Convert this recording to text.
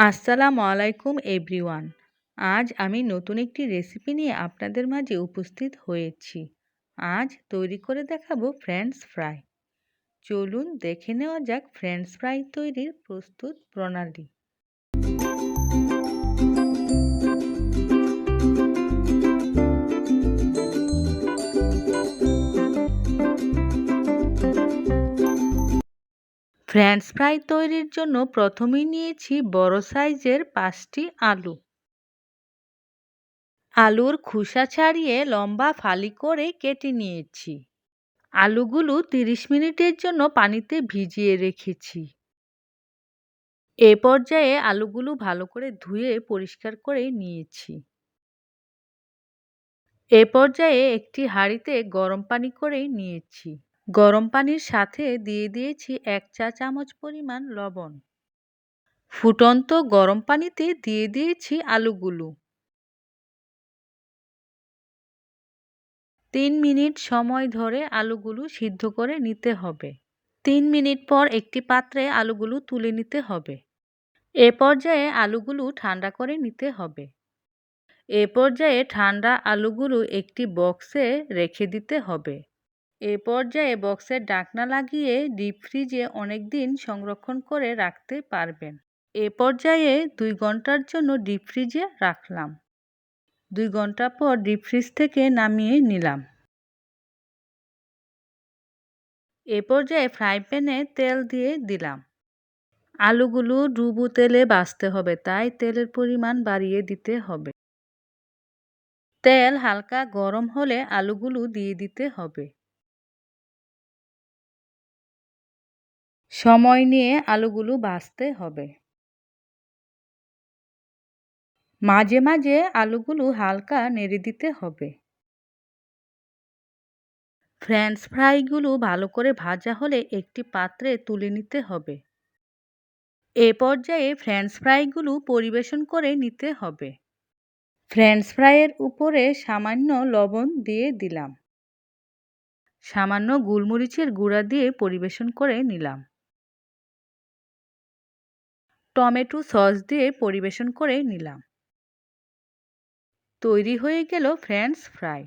আসসালামু আলাইকুম এভরিওয়ান। আজ আমি নতুন একটি রেসিপি নিয়ে আপনাদের মাঝে উপস্থিত হয়েছি। আজ তৈরি করে দেখাবো ফ্রেঞ্চ ফ্রাই। চলুন দেখে নেওয়া যাক ফ্রেঞ্চ ফ্রাই তৈরির প্রস্তুত প্রণালী। ফ্রেঞ্চ ফ্রাই তৈরির জন্য প্রথমেই নিয়েছি বড় সাইজের 5টি আলু। আলুর খোসা ছাড়িয়ে লম্বা ফালি করে কেটে নিয়েছি। আলুগুলো 30 মিনিটের জন্য পানিতে ভিজিয়ে রেখেছি। এ পর্যায়ে আলুগুলো ভালো করে ধুয়ে পরিষ্কার করে নিয়েছি। এ পর্যায়ে একটি হাঁড়িতে গরম পানি করে নিয়েছি। গরম পানির সাথে দিয়ে দিয়েছি 1 চা চামচ পরিমাণ লবণ। ফুটন্ত গরম পানিতে দিয়ে দিয়েছি আলুগুলো। 3 মিনিট সময় ধরে আলুগুলো সিদ্ধ করে নিতে হবে। 3 মিনিট পর একটি পাত্রে আলুগুলো তুলে নিতে হবে। এ পর্যায়ে আলুগুলো ঠান্ডা করে নিতে হবে। এ পর্যায়ে ঠান্ডা আলুগুলো একটি বক্সে রেখে দিতে হবে। এ পর্যায়ে বক্সের ঢাকনা লাগিয়ে ডিপ ফ্রিজে অনেক দিন সংরক্ষণ করে রাখতে পারবেন। এ পর্যায়ে 2 ঘন্টার জন্য ডিপ ফ্রিজে রাখলাম। 2 ঘন্টা পর ডিপ ফ্রিজ থেকে নামিয়ে নিলাম। এ পর্যায়ে ফ্রাই প্যানে তেল দিয়ে দিলাম। আলুগুলো ডুবো তেলে ভাজতে হবে, তাই তেলের পরিমাণ বাড়িয়ে দিতে হবে। তেল হালকা গরম হলে আলুগুলো দিয়ে দিতে হবে। সময় নিয়ে আলুগুলো ভাজতে হবে। মাঝে মাঝে আলুগুলো হালকা নেড়ে দিতে হবে। ফ্রেঞ্চ ফ্রাইগুলো ভালো করে ভাজা হলে একটি পাত্রে তুলে নিতে হবে। এ পর্যায়ে ফ্রেঞ্চ ফ্রাইগুলো পরিবেশন করে নিতে হবে। ফ্রেঞ্চ ফ্রাইয়ের উপরে সামান্য লবণ দিয়ে দিলাম। সামান্য গোলমরিচের গুঁড়া দিয়ে পরিবেশন করে নিলাম। টমেটো সস দিয়ে পরিবেশন করে নিলাম। তৈরি হয়ে গেল ফ্রেঞ্চ ফ্রাই।